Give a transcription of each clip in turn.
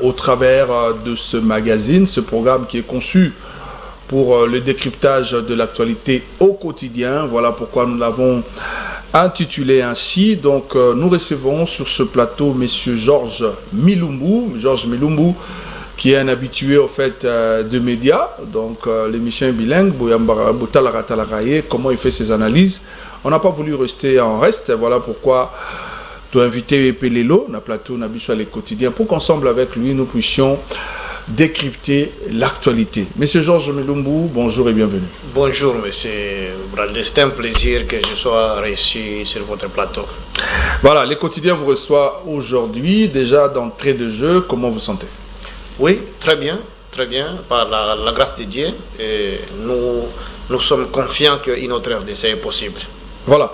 au travers de ce magazine, ce programme qui est conçu pour le décryptage de l'actualité au quotidien. Voilà pourquoi nous l'avons intitulé ainsi. Donc nous recevons sur ce plateau Monsieur Georges Milumbu. Georges Milumbu, qui est un habitué au fait de médias. Donc l'émission est bilingue. Comment il fait ses analyses. On n'a pas voulu rester en reste. Voilà pourquoi tu as invité Pelelo, na plateau, na bicho les quotidiens, pour qu'ensemble avec lui, nous puissions décrypter l'actualité. Monsieur Georges Milumbu, bonjour et bienvenue. Bonjour, monsieur Braldé. C'est un plaisir que je sois reçu sur votre plateau. Voilà, les quotidiens vous reçoivent aujourd'hui. Déjà d'entrée de jeu, comment vous sentez? Oui, très bien, par la grâce de Dieu. Et nous sommes confiants qu'une autre RDC est possible. Voilà,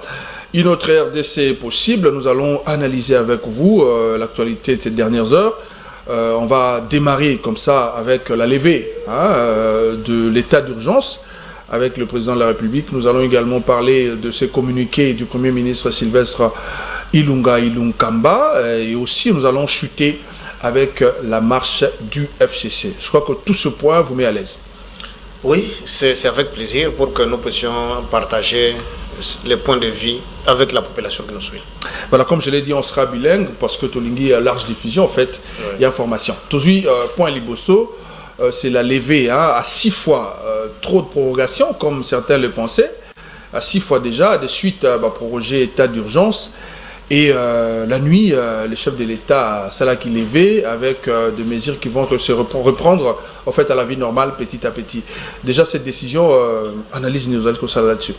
une autre RDC est possible. Nous allons analyser avec vous l'actualité de ces dernières heures. On va démarrer comme ça avec la levée de l'état d'urgence avec le président de la République. Nous allons également parler de ces communiqués du Premier ministre Sylvestre Ilunga Ilunkamba et aussi nous allons chuter avec la marche du FCC. Je crois que tout ce point vous met à l'aise. Oui, c'est avec plaisir pour que nous puissions partager les points de vue avec la population qui nous suit. Voilà, comme je l'ai dit, on sera bilingue parce que Tolingi a large diffusion, en fait, il y a information. Toujours, point Liboso, c'est la levée à 6 fois trop de prorogation, comme certains le pensaient, à 6 fois déjà, de suite proroger état d'urgence. Et la nuit, le chef de l'État, Salah qui levé avec des mesures qui vont se reprendre en fait à la vie normale petit à petit. Déjà cette décision, analyse nous allons ça là-dessus.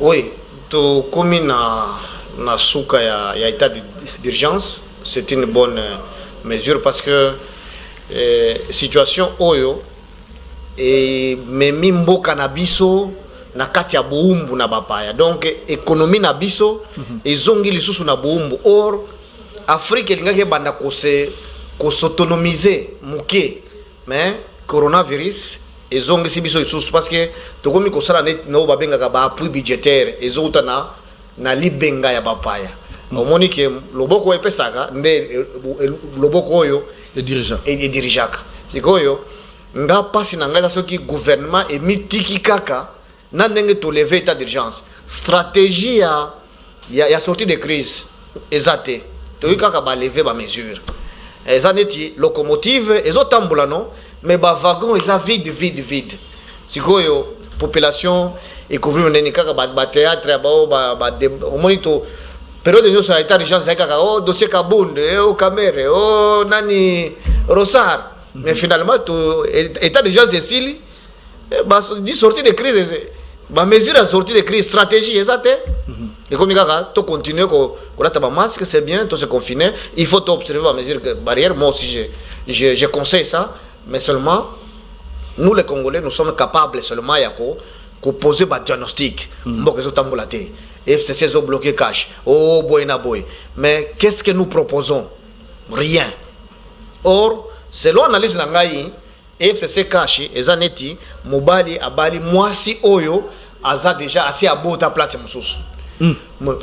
Oui, tout comme na souka ya état d'urgence, c'est une bonne mesure parce que situation oyo et memi mboka na biso na kati ya boumbu na bapaya. Donc économie na biso ezongi lisusu na boumbu. Or Afrique elingaki banda ko s'autonomiser muke. Mais coronavirus ezongi si biso lisusu parce que tokomi ko sala no babengaka ba appui budgétaire ezouta na libenga ya bapaya. Omoni ke loboko epesaka nde loboko oyo dirigeaka. Sikoyo nga pasi na nga soki gouvernement emitiki kaka na ndenge to lever état d'urgence. Stratégie ya sortie de crise ezate. To kaka ba lever ba mesure. Ezaneti locomotive ezotambola non mais ba wagon eza vide. Sikoyo population et couvrir ndeni kaka ba théâtre ba monito période de so état d'urgence kaka dossier Kabunde Kamere nani Rosar. Mais finalement to état d'urgence esili di sortie de crise ba mesure à sortie de crise stratégie exacte et comme kaka to continuer ko lata ba masque c'est bien to se confiner il faut observer la mesure barrière. Moi aussi je conseille ça, mais seulement nous les Congolais nous sommes capables seulement ya ko poser ba diagnostic mboka zo tambola te FCC zo bloqué cash boy na boy. Mais qu'est-ce que nous proposons? Rien. Or selon analyse na ngai FCC cash ezaneti mobali abali mwasi oyo aza déjà assez à bota place mususu.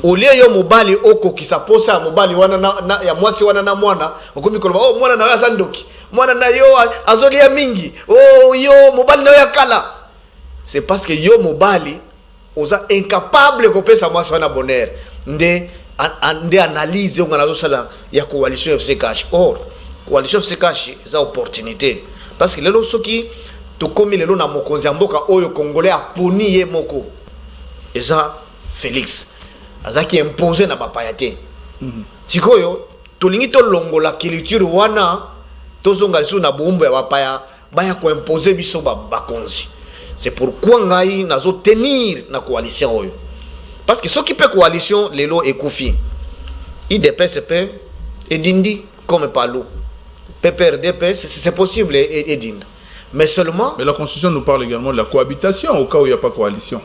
Au lieu yo mobali oko kisa posa mobali wana na ya mwasi wana na mwana okomi koloba mwana na ya sandoki mwana na yo azolia mingi yo mobali na ya kala. C'est parce que yo mobali oza incapable ko pesa mwasi wana bonheur nde analyse ngana zo sala ya coalition FCC cash. Or coalition FCC cash eza opportunité parce que lelo soki to komi lelo na mokonzi ya mboka oyo congolais aponi ye moko eza Félix azaki imposé na bapaya te. Sikoyo tolingi to longola culture wana tozonga lisu na bombo ya bapaya baya ko imposer biso bakonzi. C'est pourquoi ngai nazo tenir na coalition oyo parce que soki pe coalition lelo ekufi IDPSP edindi comme Palou PPRDP c'est possible edinda. Mais seulement la constitution nous parle également de la cohabitation au cas où il n'y a pas coalition.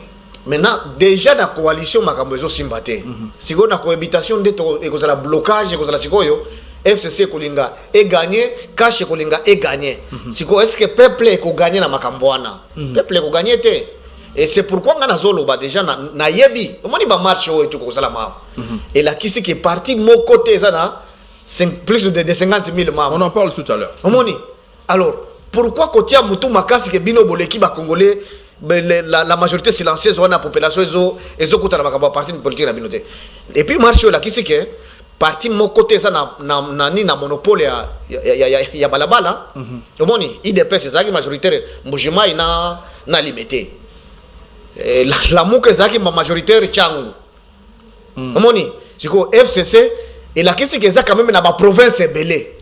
Maintenant déjà la coalition makambo ezo simbate. Siko na cohabitation ndeto ekozala blocage ekozala sikoyo FCC kolinga et gagner cash kolinga et gagner. Siko est-ce que peuple ko gagner na makambo wana? Peuple ko gagner te. Et c'est pourquoi nga nazolo ba déjà na yebi. Omoni ba marche o etu kozala ma. Et la kisi qui est parti mon côté ça plus de 50 000 membres. On en parle tout à l'heure. Alors, pourquoi Kotia Moutou Makasi que Bino Boleki ba Congolais la majorité silencieuse de la population ils ont coûté la partie politique de et puis marché là qui c'est que parti mon côté ça na monopole ya balabala omoni IDP c'est ça qui majoritaire mujima na limité la muke ça qui majoritaire changu omoni siko FCC et la qui c'est que ça quand même na ba province belé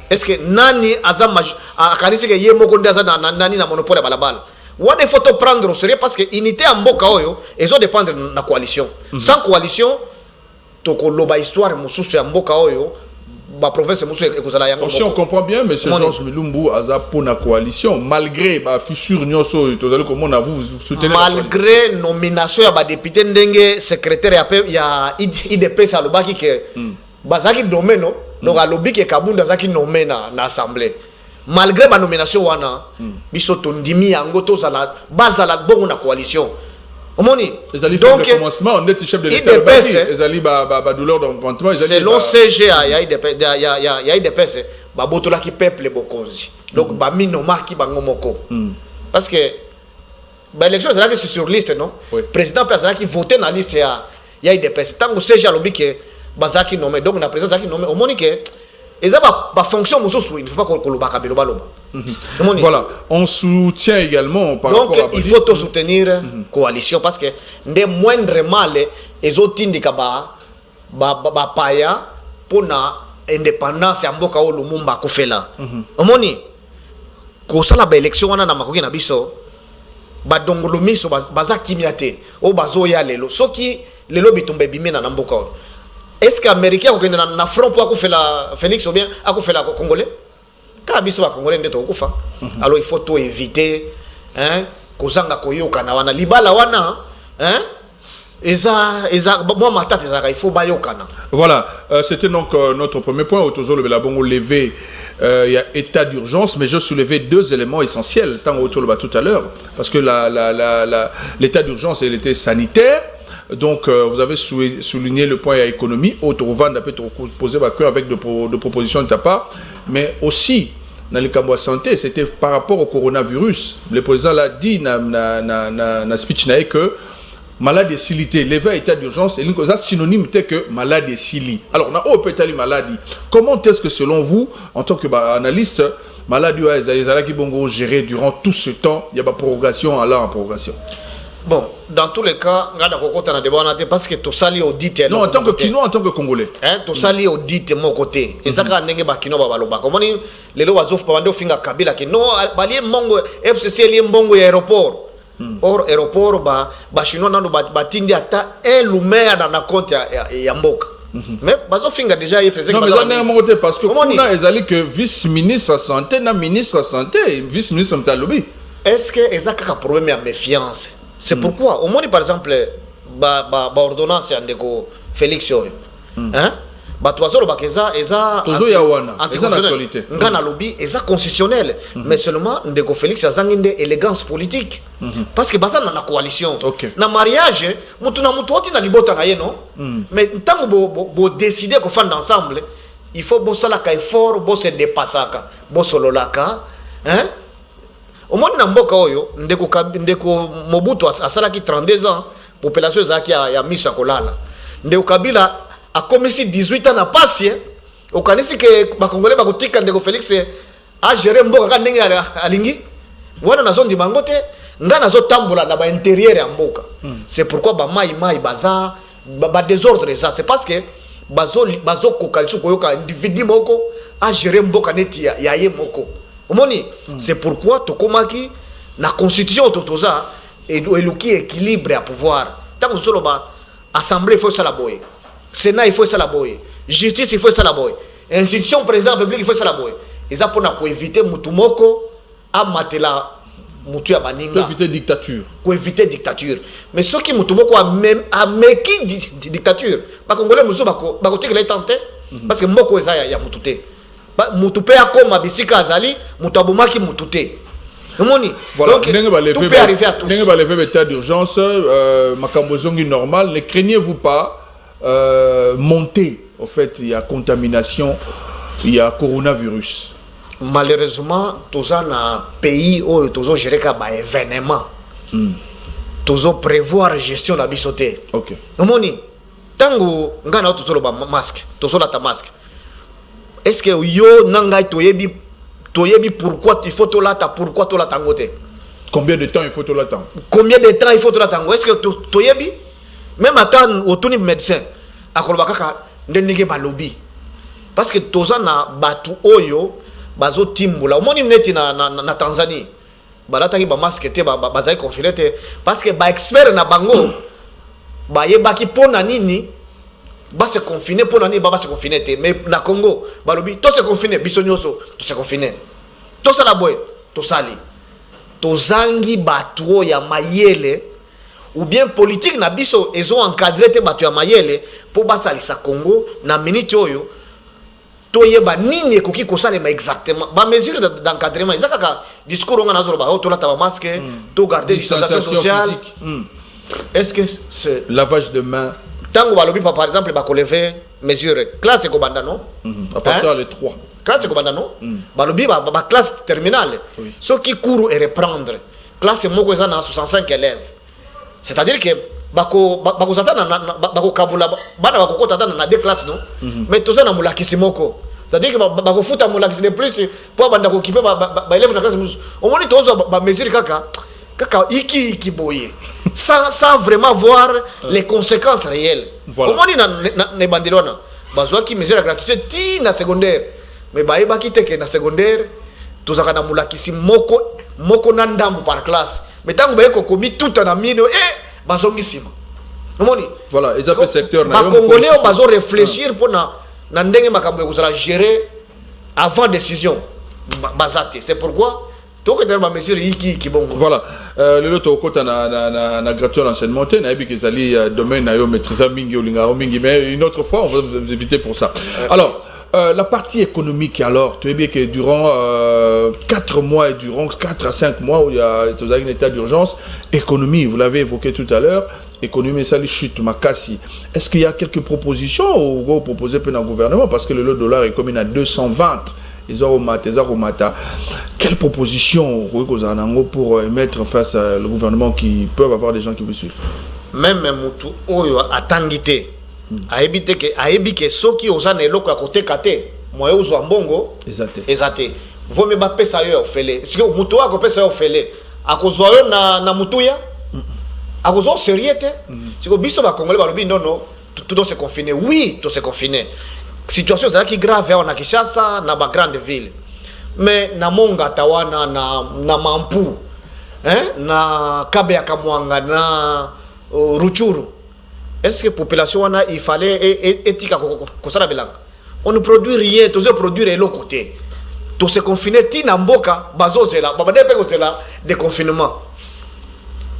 est-ce que nani azam akanisi que yemo konda ça nani na monopole ya balabala. Il faut te prendre au sérieux parce que l'unité en Mboka, ils ont dépendre de la coalition. Sans coalition, tu as histoire de Mboka, la province de aussi on comprend bien, M. Georges Milumbu a pour la coalition, malgré la fissure, vous soutenez malgré la nomination de député Ndenge, secrétaire, il y a IDP Salobaki qui est domaine, donc à lobby qui est Kabunda qui est nommé dans l'Assemblée. Malgré la nomination wana biso tondimi yango to zala bazala bongo na coalition omoni donc le commencement on est chef de l'État ezali ba douleur d'enfantement selon CGA ya IDPS ba botola ki peuple bokonzi donc ba minoma ki bango moko parce que ba élection c'est là que c'est sur liste non président personnel qui voter na liste ya IDPS tango CGA lobi que bazaki nommé donc na président zaki nommé omoni que et ça va fonction il ne faut pas qu'on le bac voilà on soutient également par donc il faut te soutenir coalition parce que des moindres mal les autres indicats ba paya pour na indépendance ya mboka o lumumba kufela omoni ko sala ba élection wana na makoki na biso ba dongolo miso baza kimiate o bazo ya lelo soki lelo bitumba bimena na mboka. Est-ce qu'Américain a un front pour faire la Phoenix ou bien à faire la Congolais? Quand ils sont Congolais, alors il faut tout éviter. Kozanga koyo kana libala wana. Moi ma tête il faut bayokana. Voilà, c'était donc notre premier point. Autour le Belabongo levé, il y a état d'urgence, mais je soulevais deux éléments essentiels tant autour le tout à l'heure, parce que l'état d'urgence il était sanitaire. Donc, vous avez souligné le point à l'économie. Autovand a pu poser avec de propositions de ta part. Mais aussi, dans le camp de santé, c'était par rapport au coronavirus. Le président l'a dit dans le speech que maladie silité, l'éveil état d'urgence, c'est synonyme que maladie sili. Alors, on a peut-être maladie. Comment est-ce que, selon vous, en tant qu'analyste, maladie qui bongo gérer durant tout ce temps, il y a pas prorogation, alors en prorogation? Bon, dans tous les cas, parce que tu sali audit. Non, en tant que Kino, en tant que Congolais. Tu sali audit mon côté. Et ça, quand on a Kino Babaloba. Comment les lois of Pando Finga Kabila qui non, Bali Mongo, FCC Limbongo aéroport. Or, aéroport, Chinois n'ont pas tindi à ta un lumière dans la compte Yamboka. Mais Bazo Finga déjà FCC. Non, mais on est à mon côté parce que on a ezali que vice-ministre santé, na ministre santé, vice-ministre de lobby. Est-ce que ça a un problème de méfiance? C'est pourquoi, au moins par exemple, l'ordonnance de Félix Yoyo, c'est constitutionnel, mais seulement de Félix a une élégance politique. Parce que c'est dans la coalition. Dans le mariage, mais tant que vous décidez qu'on fait ensemble, il faut que vous effort, vous se dépassez, vous sololaka. Au moins, dans Mboka Oyo, ndeko Mobutu a 32 ans, population zaki a mis à kolala. Ndeko Kabila a commis 18 ans à passer. Au kanisi que Bakongolais bakotika ndeko Félix a géré Mboka quand ndenge alingi. Wana na zone di Bangote, nga na zo tambola na ba intérieur ya Mboka. C'est pourquoi ba mai baza ba désordre ça. C'est parce que bazo kokalisu koyoka individu moko a géré Mboka neti ya ye moko. C'est pourquoi Tokomaki, la constitution Totoza et qui équilibre à pouvoir. Tant que solo assemblée il faut ça la boy, Sénat il faut ça la boy, justice il faut ça la boy, institution président de la République il faut ça la boy. Et ça pour éviter mutumoko à matela mutu ya baninga. Pour éviter dictature. Pour éviter dictature. Mais ceux qui mutumoko a même dictature, pas congolais musu bako tek les tenté parce que mboko eza ya mutute. Mutupe comme bisika azali mutabumaki mutute. Voilà, donc tout peut arriver à tous. Vous avez levé l'état d'urgence, makambozongi normal, ne craignez-vous pas monter au fait, il y a contamination, il y a coronavirus. Malheureusement, tous un pays où tous gérer comme événement. Tous prévoir gestion de la bisoté. Ok. Omoni, tango ngana tous le masque, tous la ta masque. Est-ce que yo nanga toyebi pourquoi il faut to la ta pourquoi to la tangote? Combien de temps il faut tout l'attendre? Combien de temps il faut to la tango? Est-ce que toyebi même attendre au tuni médecin akolba kaka ndenge balobi parce que toza na batu oyo bazo timbula omoni neti na Tanzanie balataki ba masque te bazai confiné te parce que ba expert na bango ba yebaki pona nini ba se confiner pona nini ba se confiner te mais na Congo balobi to se confiner biso nyoso to se confiner to sala boy to sali to zangi batu ya mayele ou bien politique na biso ils ont encadré te batu ya mayele pour basalisa Congo na minute oyo to yeba nini ekoki kosalema exactement ba mesure d'encadrement ezaka discours on a nazo ba to la ta masque to garder distanciation sociale est-ce que c'est lavage de mains tango balobi par exemple ba ko lever mesure classe ko banda non à partir de 3 classe ko banda non balobi ba classe terminale ce qui court et reprendre classe moko eza na 65 élèves. C'est-à-dire que bako zatana bako kabula bana bako kota na deux classes non mais tout ça na mulakisi moko. C'est-à-dire que bako futa mulakisi de plus pour banda ko kipe ba élève na classe musu. On moni tozo ba mesure kaka iki boye sans vraiment voir les conséquences réelles. On moni na bandilona bazwa ki mesure gratuité ti na secondaire mais ba eba ki teke na secondaire tozaka na mulakisi moko na ndambu par classe. Mais tant que vous commis tout en amino bazongisima. Voilà, ils appellent secteur na Congolais bazo réfléchir pour na ndenge makambo ko gérer avant décision bazate. C'est pourquoi to que dans ma mesure qui bongo. Voilà, le loto kota na gratuit l'enseignement na ebi kezali domaine na yo maîtriser mingi olinga mingi mais une autre fois on va vous éviter pour ça. Alors la partie économique, alors, tu sais bien que durant 4 mois et durant 4 à 5 mois où il y a un état d'urgence, économie, vous l'avez évoqué tout à l'heure, économie, ça les chute, makassi. Est-ce qu'il y a quelques propositions ou proposées par le gouvernement? Parce que le dollar est comme à 220, ils ont mata. Quelles propositions pour mettre face au gouvernement qui peuvent avoir des gens qui vous suivent? Même Moutou, Oyo, a tangité. Ayebi ke soki ozana eloko ya koteka te moyo uzwa mbongo ezate vome ba pesa yo ofele siko mutu wako pesa yo ofele akozwa yo na mutuya akozwa seriete siko biso ba congolais balobi non tout se confiner oui tout se confiner situation zala ki grave on a Kinshasa na ba grande ville mais na Monga tawana na Mampu na Kabe ya Kamwanga na Ruchuru. Est-ce que la population il fallait éthique comme ça bilanga? On ne produit rien, tout se produire l'autre côté. Tout se confiner tina mboka bazo zela, babade pe zela de confinement.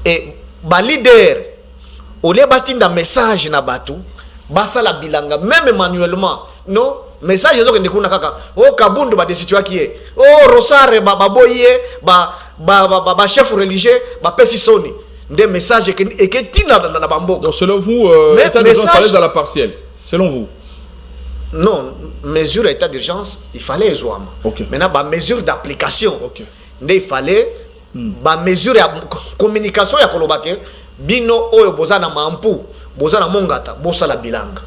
Et ba leader au lieu batinda message na batu, basa la bilanga même manuellement. Non, message zo ke ndikuna kaka. Oh kabundu ba de situation qui est. Oh rosare ba boye ba chef religieux ba pesi soni. Des messages et que tina na bamboka. Donc selon vous, état d'urgence fallait à la partielle. Selon vous? Non, mesure état d'urgence, il fallait Zouama. Okay. Maintenant, bah, mesure d'application. Okay. Il fallait bah, mesure de communication ya kolobake bino oyo bozana mampu, bozana mongata, bosala bilanga.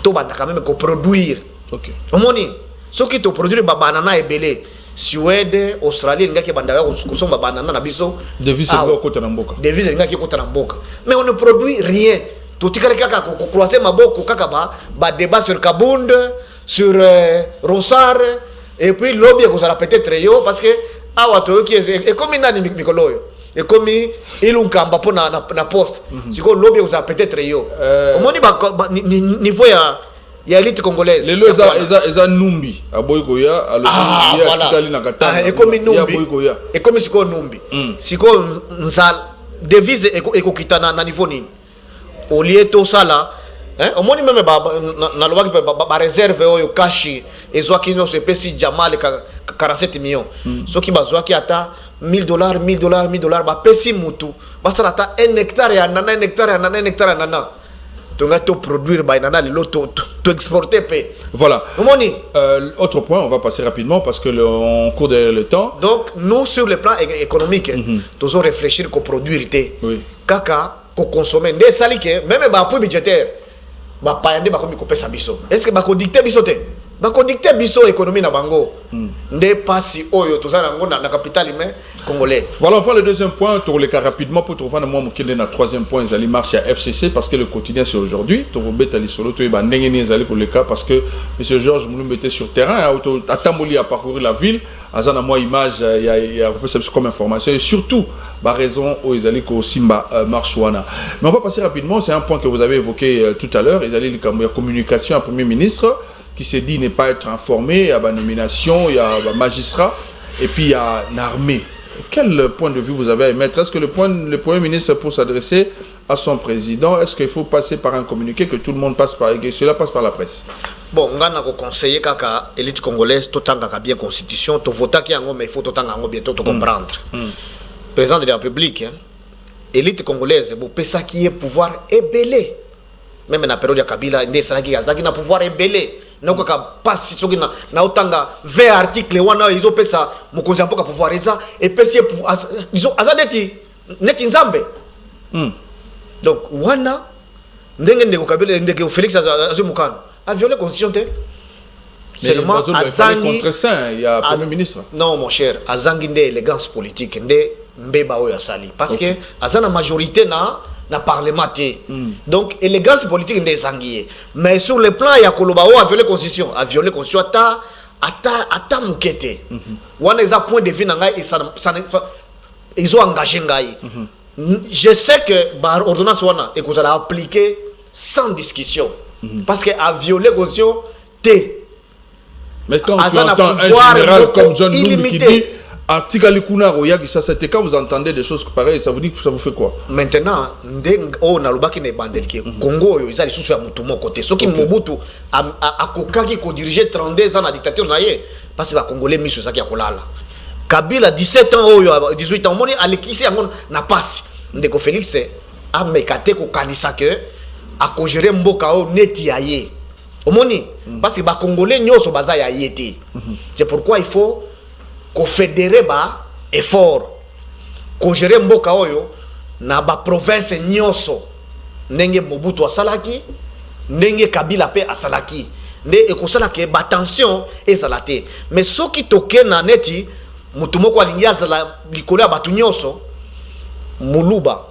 Pour banda quand même ko produire. OK. Omoni, ce qui te produire ba banana ebele. Suède, Australie, ngaki bandaka kusomba banana na biso. Devise ngaki na mboka. Devise ngaki kota na mboka. Mais on ne produit rien. Tout tikale kaka ko croiser maboko kaka ba débat sur Kabund, sur Rosar et puis lobby ko sala peut-être yo parce que awa to qui est comme nani mikoloyo. Et comme il unkamba po na poste. Siko lobby ko sala peut-être yo. Omoni ba niveau ya élite congolaise. Les lois eza numbi aboykoya alors tikali na katana. Et comme numbi. Et comme siko numbi. Siko nzal devise eko kitana na niveau nini. Au lieu to sala au moins même na lobaki ba réserve oyo kashi ezwaki no se pesi jamal 47 millions. Soki bazwaki ata $1000 ba pesi mutu. Basala ata 1 hectare ya nana 1 hectare ya nana 1 hectare ya nana. tu vas produire tu exporter. Voilà. Autre point, on va passer rapidement parce que on court derrière le temps. Donc nous sur le plan économique, nous devons réfléchir qu'au produire. Oui. Kaka, qu'au consommer. Des sali que même l'appui budgétaire, bah pas yande bah comme il ça biso. Est-ce que bah qu'on dicte bisote? Bah qu'on dicte biso économie na bango. Des passi oyo tout ça na capital humain congolais. Voilà, on prend le deuxième point, pour les cas rapidement pour trouver un moment qui est le troisième point, ils allaient marcher à FCC parce que le quotidien c'est aujourd'hui. Tu vas mettre les solo, tu vas n'engager pour les cas parce que M. Georges Moulou mettait sur terrain, à Tamboli à parcourir la ville. Azana moi image, il y a comme information et surtout, bah raison où ils allaient qu'au Simba Marchouana. Mais on va passer rapidement, c'est un point que vous avez évoqué tout à l'heure. Ils allaient la communication à Premier ministre qui s'est dit ne pas être informé, il y a la nomination, il y a un magistrat et puis il y a une armée. Quel point de vue vous avez à émettre? Est-ce que le Premier ministre pour s'adresser à son président, est-ce qu'il faut passer par un communiqué que tout le monde passe par, que cela passe par la presse? Bon, on a conseillé kaka élite congolaise tout temps kaka bien constitution, to voter qui en mais il faut tout temps en bientôt comprendre. Président de la République, élite congolaise, vous pensez qui est pouvoir ébélé. Même dans la période de Kabila, il y a pouvoir ébélé. Donc pas si ce qui na otanga 20 articles wana ils ont fait ça mon conseil pour pouvoir ça et puis ils ont azaneti neti nzambe. Donc wana ndenge ndeko Kabila ndeko Félix Azumukano a violé la constitution. Seulement azangi contre ça il y a premier ministre. Non mon cher, azangi ndé élégance politique ndé mbeba oyo sali parce que azana majorité na parlement. Donc élégance politique ndé zangié. Mais sur le plan ya Kolobao a violé la constitution, ata mukete. Wana eza point de vue nanga ils ont engagé ngai. Je sais que par ordonnance wana et que vous allez appliquer sans discussion. Parce que a violé la constitution mais quand tu entends un général comme John Lumbi qui dit article c'était quand vous entendez des choses pareilles, ça vous dit que ça vous fait quoi? Maintenant, on a le bac qui est bandel qui Congo, ils ont les sous à mon côté. Ce qui Mobutu a kokaki ko diriger 32 ans la dictature naïe parce que les Congolais mis sur ça qui a kolala. Kabila 17 ans 18 ans, moni alekisi yango na passe. Ndeko Félix a mekate ko kanisa que a ko gérer mboka o neti aye. Omoni parce que les Congolais nyoso baza ya yete. C'est pourquoi il faut ko fédérer ba effort ko gérer mboka oyo na ba province nyoso ndenge Mobutu asalaki ndenge Kabila pe asalaki nde ekosala ke ba tension ezalate mais soki toke na neti mutu moko alingi azala likolo ya batu nyoso muluba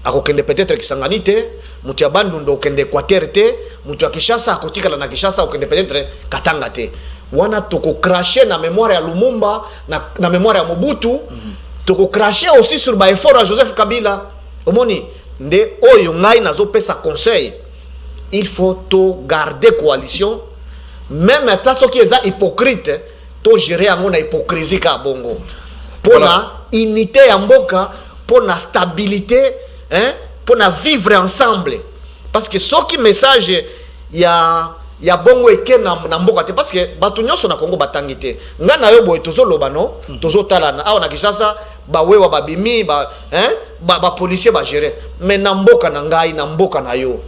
akokende peut-être Kisangani te mutu ya Bandundu okende Equateur te mutu ya Kinshasa akotikala na Kinshasa okende peut-être Katanga te wana toko cracher na mémoire ya Lumumba na mémoire ya Mobutu toko cracher aussi sur ba effort à Joseph Kabila omoni nde oyo ngai nazo pesa conseil il faut to garder coalition même à ce qui est hypocrite to gérer en na hypocrisie ka bongo pour la unité ya mboka pour la stabilité hein pour na vivre ensemble parce que ce qui message ya bongo eke na mboka te parce que batu nyonso na Congo batangi te nga na yo boye tozo loba no tozo talana awa na Kinshasa ba wewa babimi ba policier ba gérer mais na mboka na ngai na mboka na yo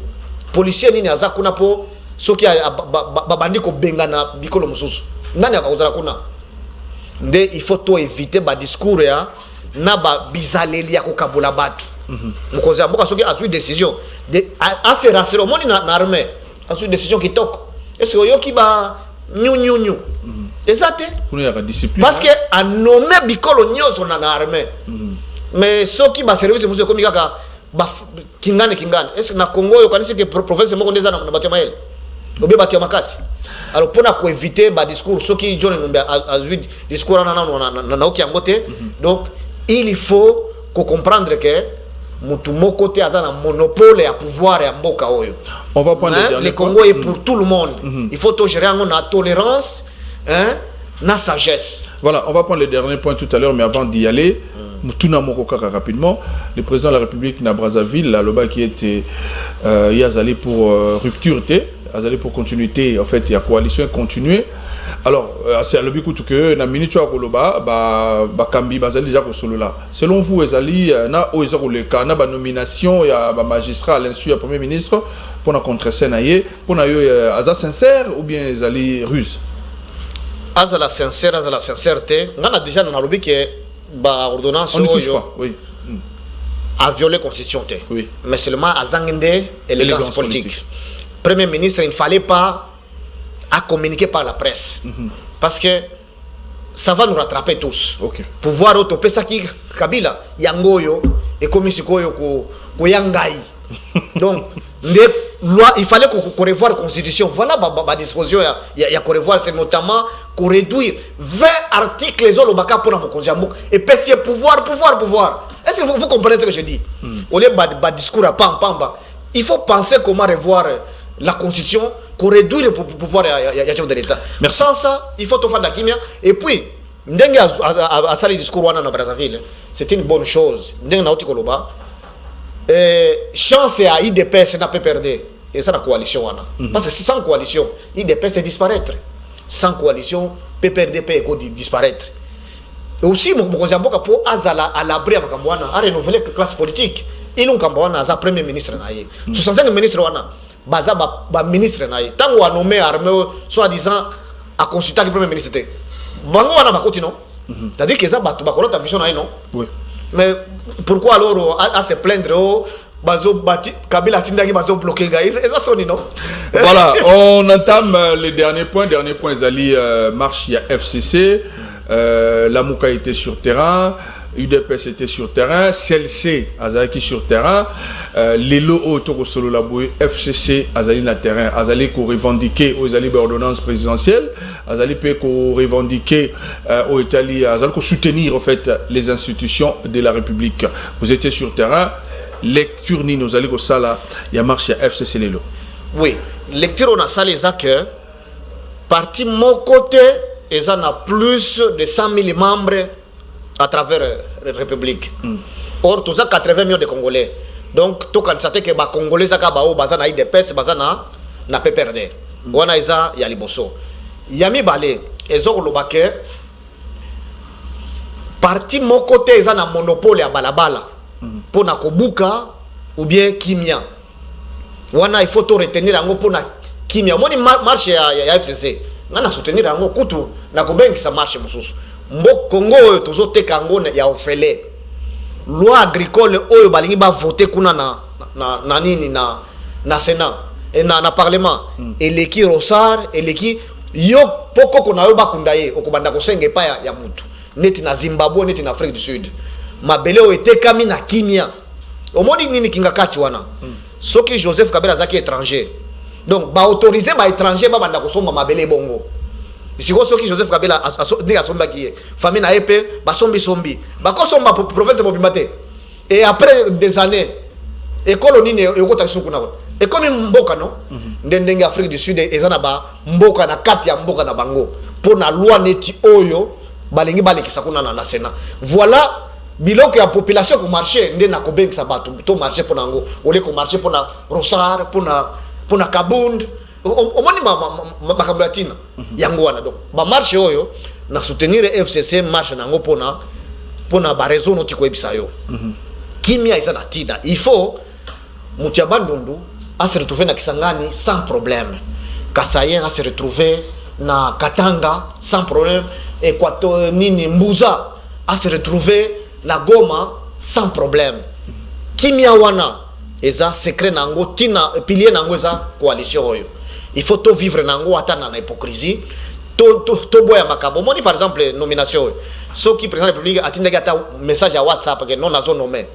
policier nini aza kuna po soki ba bandi ko benga na bikolo mususu nani akozala kuna nde il faut to éviter ba discours ya na ba bizaleli ya ko kabola batu mukoza mboka soki azui décision de a se rassurer moni na armée a une décision qui toque. Est-ce que yoki ba nyu exact parce que a nommé bikolo nyoso na armée mais ceux qui ba service monsieur comme kaka ba kingane est-ce que na Congo yo kanisi que province moko ndeza na batia mael obe batia makasi alors pour na ko éviter ba discours ceux qui John Numbi azui discours na okiangote donc il faut qu'on comprendre que mutu moko te aza na monopole ya pouvoir ya mboka oyo. On va prendre le Congo est pour tout le monde. Il faut to gérer na tolérance na sagesse. Voilà, on va prendre le dernier point tout à l'heure mais avant d'y aller Mutuna Mokokaka rapidement, le président de la République na Brazzaville, là le qui était il a allé pour rupture, il a allé pour continuité en fait, il y a coalition continuer. Alors, c'est à l'objet que na ministre Koloba, Kambi Bazali déjà là. Selon vous, Ezali, na Oezaroleka, na nomination ya magistrat à l'insu du Premier ministre pour na contre naie, pour na aza sincère ou bien Ezali ruse? Azala sincérité. On a déjà dans l'objet que ba ordonnance oui. a violé la constitution. Oui. Mais seulement à zangende élégance politique. Premier ministre, il ne fallait pas à communiquer par la presse. Parce que ça va nous rattraper tous. Okay. Pour voir autopé ça qui Kabila, Yangoyo, et comme ici ko Yangai. Donc, loi, il fallait qu'on revoie la constitution. Voilà ma disposition. Il y a qu'on revoir, c'est notamment qu'on réduire 20 articles les autres pour la constitution. Et puis c'est pouvoir. Est-ce que vous comprenez ce que je dis? Au lieu de discours à pam, il faut penser comment revoir la constitution, qu'on réduire pour pouvoir y chef de l'État. Sans ça, il faut tout faire de la kimia. Et puis, Ndengue a sali discours wana na Brazzaville, c'est une bonne chose. Ndengue na Otikoloba, chance à IDPS n'a pas perdu. Et ça la coalition wana. Parce que sans coalition, IDPS c'est disparaître. Sans coalition, PPRD peut disparaître. Et aussi, mon Mboka pour Azala à l'abri à Makambouana a renouvelé la classe politique. Il ont Kambouana à premier ministre naïe. 65 ministres wana. Baza ba ministre naïe. Tant qu'on a nommé armée soi-disant à consulter le premier ministre. Bango wana ba continue non. C'est-à-dire que ça ba ta vision naïe non. Oui. Mais pourquoi alors à se plaindre au bazo bati Kabila tindaki bazo bloquer gars et ça sonne non. Voilà, on entame les derniers points Zali marche il y a FCC. La Mouka était sur terrain, UDPS était sur terrain, CLC Azaki sur terrain, les lots solo la FCC Azali na terrain, Azali ko revendiquer aux Azali ordonnance présidentielle, Azali peut ko revendiquer au Italie, Azali ko soutenir en fait les institutions de la République. Vous étiez sur terrain, lecture ni nos Azali ko sala, il y a marche à FCC les lots. Oui, lecture on a ça les acteurs, parti mon côté. Et ça a plus de 100 000 membres à travers la République. Or, tout ça, 80 millions de Congolais. Donc, tout quand ça que les Congolais, ça a des pèses, ça n'a pas perdu. On a ça, il y a les bossos. Yami Balé, ils ont le baquet. Parti mon côté, ils ont un monopole à Balabala. Pour na Kobuka ou bien Kimia. Il faut tout retenir pour na Kimia. Moi, il marche à FCC. Ngana soutenir yango kutu na kobengi sa marche mususu mbo Congo oyo tozoteka yango ya ofele loi agricole oyo balingi ba voter kuna na nini na Sénat et na parlement eleki Rosar eleki yo poko kona yo bakunda ye okobanda kosenge pa ya mutu neti na Zimbabwe neti na Afrique du Sud mabele oyo etekami na Kenya omoni nini kinga kati wana soki Joseph Kabila zaki étranger. Donc, ba autoriser ba étranger ba banda kosomba mabele bongo. Si ko soki Joseph Kabila ndika somba ki famille na épée ba sombi ba ko somba province de Bobimate. Et après des années école nini yokota suku na et comme mboka non ndenge Afrique du Sud ezana ba mboka na kati ya mboka na bango pour na loi neti oyo balingi balekisa kuna na Sénat. Voilà biloko ya population ko marché ndé na ko bengisa batu to marché pour nango ole ko marché pour na Rosar pour na Kabund au moni makambatina yango wana donc ba marche oyo na soutenir FCC marche nango pona ba raison noti ko ebisa yo kimia isa na tina il faut mutia bandundu a se retrouver na Kisangani sans problème Kasayen a se retrouver na Katanga sans problème Équateur nini Mbuza a se retrouver na Goma sans problème kimia wana eza secret nango tina pilier nango eza coalition oyo il faut to vivre nango atana na hypocrisie to boya makambo moni par exemple nomination ceux qui président de la République atindaki ata message à WhatsApp que non nazo nommé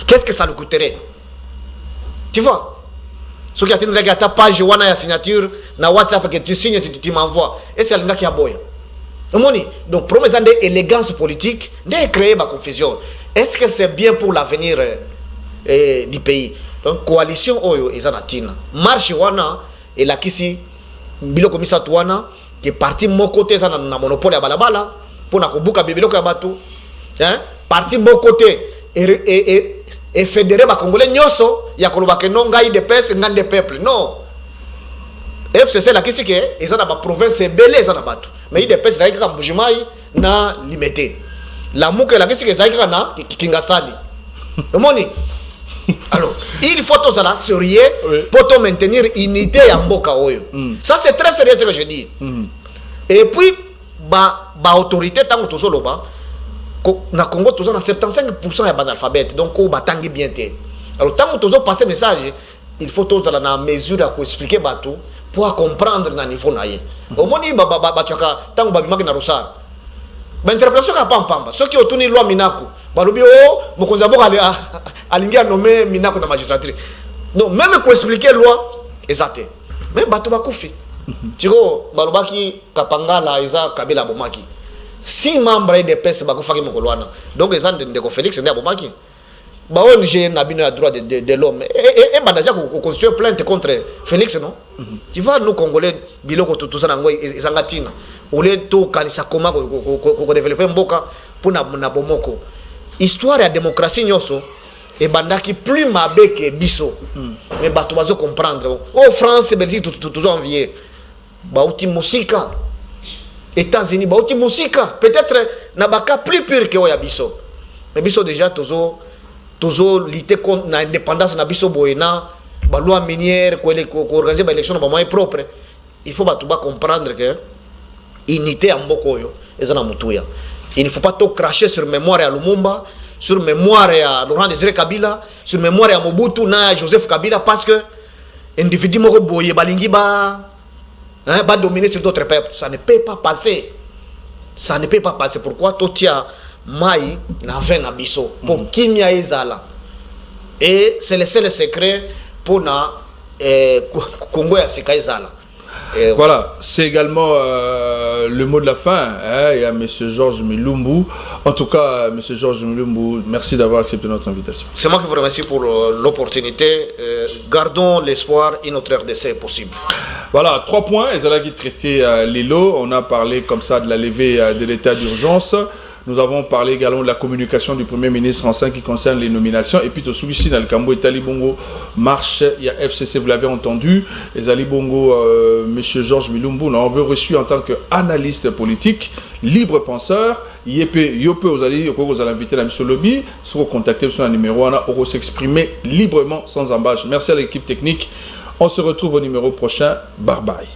qu'est-ce que ça lui coûterait tu vois ceux qui atindaki ata page wana ya signature na WhatsApp que tu signes tu m'envoies et c'est alingaki ya boya moni donc promesse de élégance politique de créer ma confusion est-ce que c'est bien pour l'avenir du pays. Donc coalition oyo ezana tina marche wana elakisi biloko misatu wana ke parti moko te ezana na monopole ya balabala pona kobuka biloko ya batu parti moko te et fédérer ba congolais nyoso ya koloba ke non ngai de pes ngande peuple non FCC la kisi ke eza na ba province belé eza na batu mais il dépêche la ka Mbujimai na limité la muke la kisi ke eza na Kingasani omoni. Alors il faut tous là sérieux pour maintenir unité ya mboka oyo. Ça c'est très sérieux ce que je dis. Et puis ba autorité tango tozoloba na Congo tozo na 75% ya analphabète donc ko batangi bien té. Alors tango tozo passer message il faut tous là na mesure à expliquer bato pour comprendre na niveau na ye. Omoni ba chaka tango ba bimaki na Rosar. Ba interprétation ka pamba ceux qui otuni loi Minako balobi o mokonzi aboka alingi nommé Minako na magistrature. Donc même ko expliquer loi exacte. Mais bato bakufi. Tiko balobaki Kapangala eza Kabila bomaki. 6 membres de PS bakufaki mokolwana. Donc eza ndeko Félix ndi bomaki. Ba ONG na bino ya droit de l'homme et banaja ko construire plainte contre Félix non. Tu vois nous Congolais biloko tout ça na ngoi ezangatina. Ole to kanisa koma ko développer mboka pour na bomoko. Histoire ya démocratie nyoso et bandaki plus mabe que biso. Mais bato bazo comprendre. Oh France Belgique tout envier. Bauti musika. États-Unis bauti musika. Peut-être na baka plus pur que oya biso. Mais biso déjà toujours lutter contre l'indépendance na biso boena ba loi minière ko organiser ba élection ba moyen propre. Il faut batuba comprendre que unité en mboko yo ezana mutuya. Il ne faut pas tout cracher sur mémoire à Lumumba, sur mémoire à Laurent Désiré Kabila, sur mémoire à Mobutu na Joseph Kabila parce que individu moko boye balingi ba dominer sur d'autres peuples. Ça ne peut pas passer. Ça ne peut pas passer. Pourquoi totia mai na vin na biso pour kimia ezala. Et c'est le seul secret pour na Congo ya sika ezala. Voilà, c'est également le mot de la fin. Il y a M. Georges Milumbu. En tout cas, M. Georges Milumbu, merci d'avoir accepté notre invitation. C'est moi qui vous remercie pour l'opportunité. Gardons l'espoir et notre RDC est possible. Voilà, 3 points. Ezalagi traité Lilo. On a parlé comme ça de la levée de l'état d'urgence. Nous avons parlé également de la communication du Premier ministre en ce qui concerne les nominations. Et puis, au Souvissi, dans le Cambo et Talibongo marche, il y a FCC, vous l'avez entendu. Et Zalibongo, M. Georges Milumbu, on l'a reçu en tant qu'analyste politique, libre penseur. Yope, vous allez inviter la M. Lobby, sur contacter sur un numéro, on a s'exprimer librement, sans embâche. Merci à l'équipe technique. On se retrouve au numéro prochain. Bye bye.